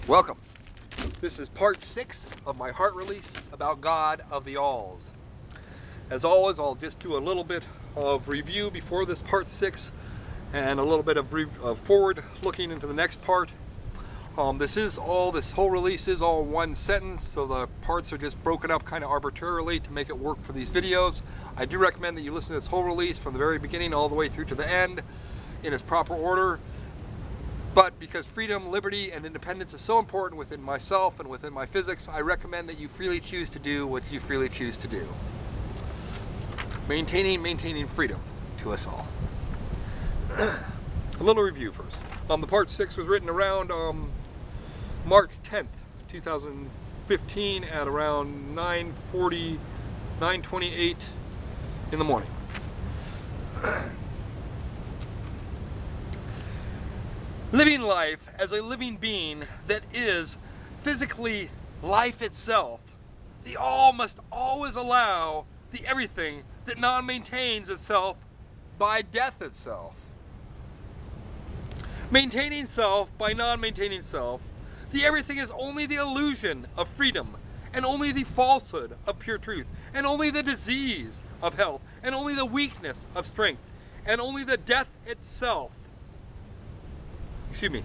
Welcome. This is part 6 of my heart release about God of the Alls. As always, I'll just do a little bit of review before this part 6 and a little bit of forward looking into the next part. This whole release is all one sentence, so the parts are just broken up kind of arbitrarily to make it work for these videos. I do recommend that you listen to this whole release from the very beginning all the way through to the end in its proper order. But because freedom, liberty, and independence is so important within myself and within my physics, I recommend that you freely choose to do what you freely choose to do. Maintaining freedom to us all. A little review first. The part 6 was written around March 10th, 2015 at around 9:28 in the morning. Living life as a living being that is physically life itself, the all must always allow the everything that non-maintains itself by death itself. Maintaining self by non-maintaining self, the everything is only the illusion of freedom, and only the falsehood of pure truth, and only the disease of health, and only the weakness of strength, and only the death itself. Excuse me.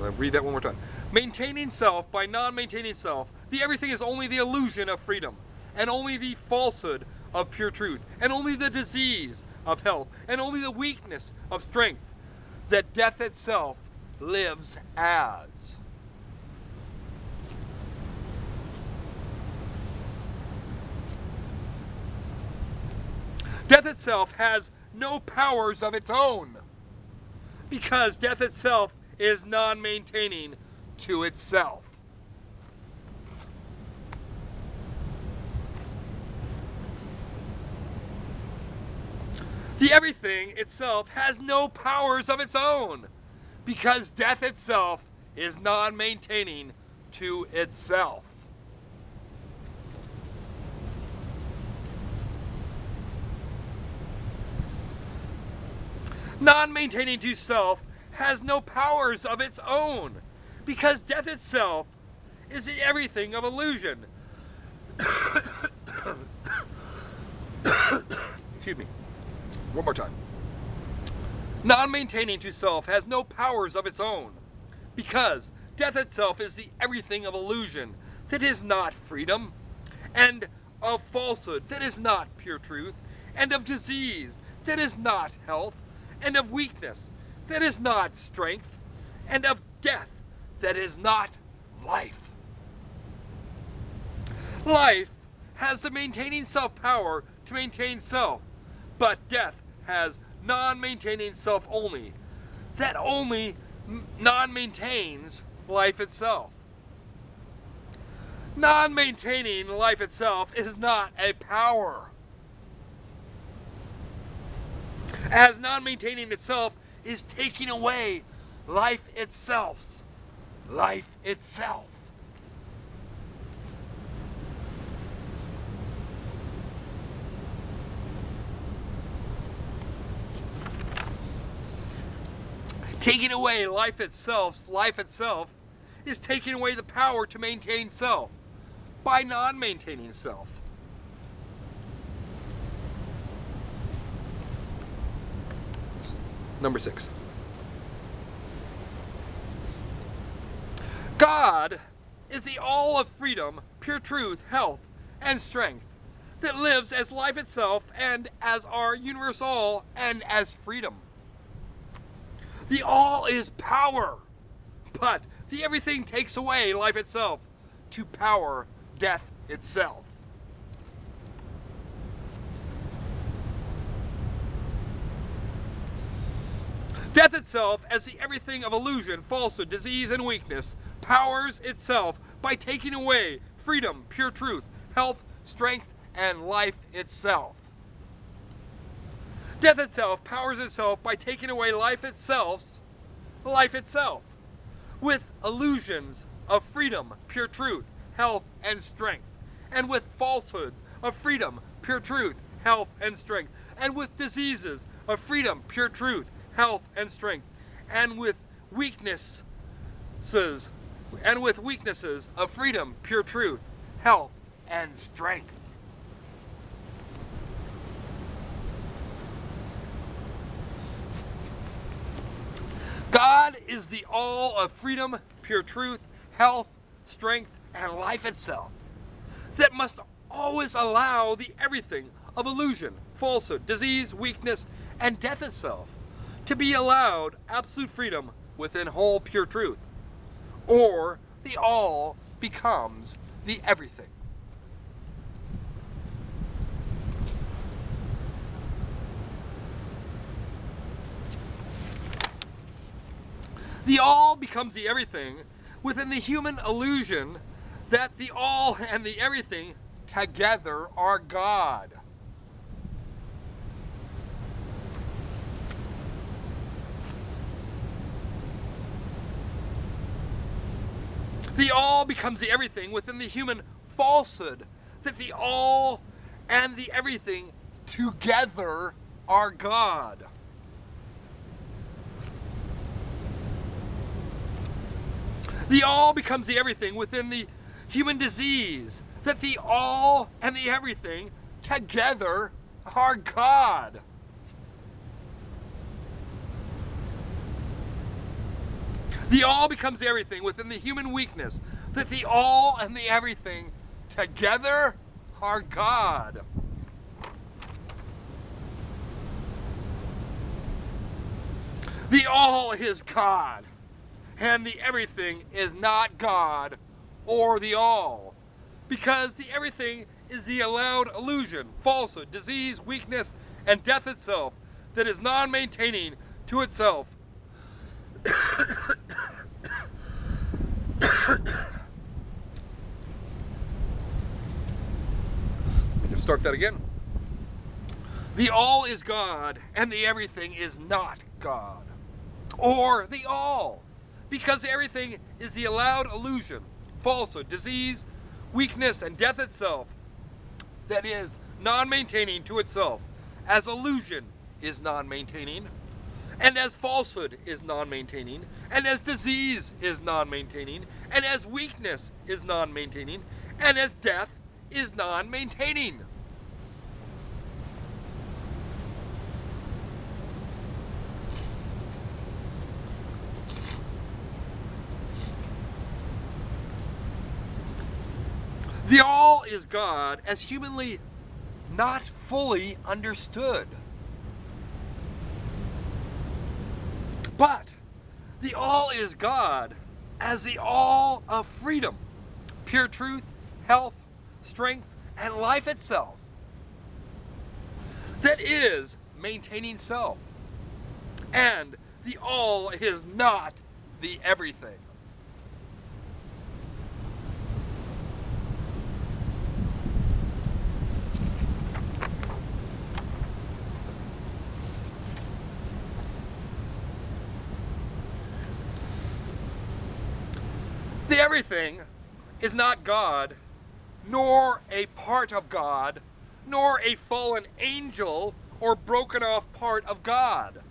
I'll read that one more time. Maintaining self by non-maintaining self, the everything is only the illusion of freedom, and only the falsehood of pure truth, and only the disease of health, and only the weakness of strength, that death itself lives as. Death itself has no powers of its own, because death itself is non-maintaining to itself. The everything itself has no powers of its own, because death itself is non-maintaining to itself. Non-maintaining to self has no powers of its own, because death itself is the everything of illusion. Excuse me. One more time. Non-maintaining to self has no powers of its own, because death itself is the everything of illusion that is not freedom, and of falsehood that is not pure truth, and of disease that is not health, and of weakness that is not strength, and of death that is not life. Life has the maintaining self-power to maintain self, but death has non-maintaining self only, that only non-maintains life itself. Non-maintaining life itself is not a power, as non-maintaining itself is taking away life itself. Taking away life itself is taking away the power to maintain self by non-maintaining self. Number 6. God is the all of freedom, pure truth, health, and strength that lives as life itself and as our universe all and as freedom. The all is power, but the everything takes away life itself to power death itself. Death itself, as the everything of illusion, falsehood, disease, and weakness, powers itself by taking away freedom, pure truth, health, strength, and life itself. Death itself powers itself by taking away life itself, with illusions of freedom, pure truth, health, and strength, and with falsehoods of freedom, pure truth, health, and strength, and with diseases of freedom, pure truth, health, and strength, and with weakness and with weaknesses of freedom, pure truth, health, and strength. God is the all of freedom, pure truth, health, strength, and life itself, that must always allow the everything of illusion, falsehood, disease, weakness, and death itself to be allowed absolute freedom within whole pure truth, or the all becomes the everything. The all becomes the everything within the human illusion that the all and the everything together are God. The all becomes the everything within the human falsehood that the all and the everything together are God. The all becomes the everything within the human disease that the all and the everything together are God. The all becomes everything within the human weakness that the all and the everything together are God. The all is God, and the everything is not God or the all, because the everything is the allowed illusion, falsehood, disease, weakness, and death itself that is non-maintaining to itself. Start that again. The all is God, and the everything is not God, or the all, because everything is the allowed illusion, falsehood, disease, weakness, and death itself that is non-maintaining to itself, as illusion is non-maintaining, and as falsehood is non-maintaining, and as disease is non-maintaining, and as weakness is non-maintaining, and as death is non-maintaining. The all is God as humanly not fully understood. But the all is God as the all of freedom, pure truth, health, strength, and life itself, that is maintaining self. And the all is not the everything. The everything is not God, nor a part of God, nor a fallen angel or broken off part of God.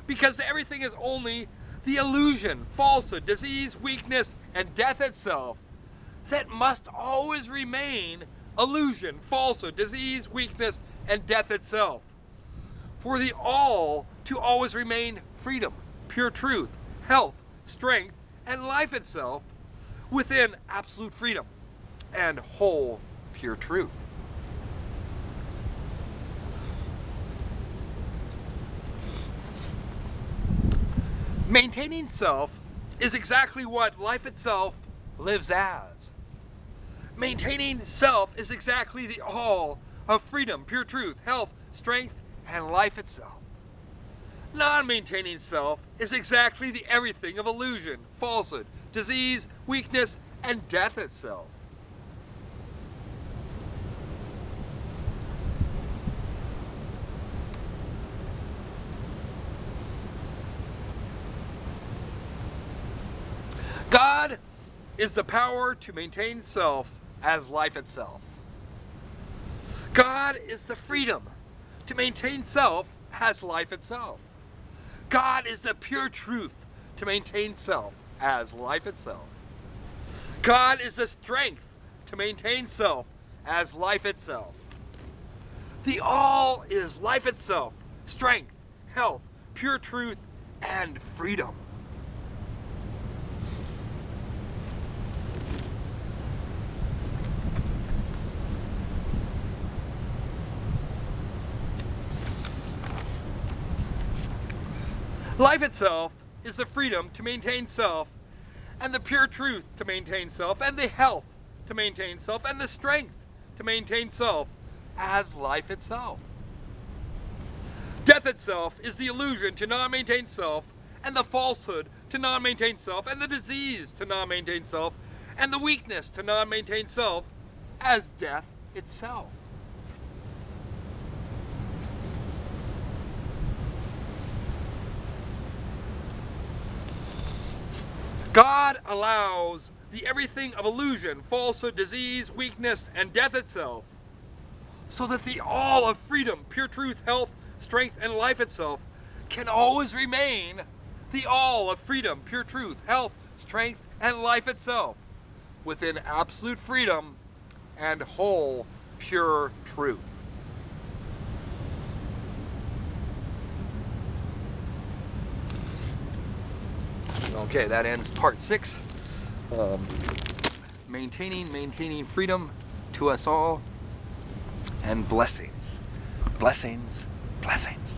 Because the everything is only the illusion, falsehood, disease, weakness, and death itself that must always remain illusion, falsehood, disease, weakness, and death itself. For the all to always remain freedom, pure truth, health, strength, and life itself within absolute freedom and whole pure truth. Maintaining self is exactly what life itself lives as. Maintaining self is exactly the all of freedom, pure truth, health, strength, and life itself. Non-maintaining self is exactly the everything of illusion, falsehood, disease, weakness, and death itself. God is the power to maintain self as life itself. God is the freedom to maintain self as life itself. God is the pure truth to maintain self as life itself. God is the strength to maintain self as life itself. The all is life itself, strength, health, pure truth, and freedom. Life itself is the freedom to maintain self, and the pure truth to maintain self, and the health to maintain self, and the strength to maintain self as life itself. Death itself is the illusion to not maintain self, and the falsehood to not maintain self, and the disease to not maintain self, and the weakness to not maintain self as death itself. God allows the everything of illusion, falsehood, disease, weakness, and death itself, so that the all of freedom, pure truth, health, strength, and life itself can always remain the all of freedom, pure truth, health, strength, and life itself, within absolute freedom and whole pure truth. Okay, that ends part 6. Maintaining freedom to us all, and blessings. Blessings, blessings.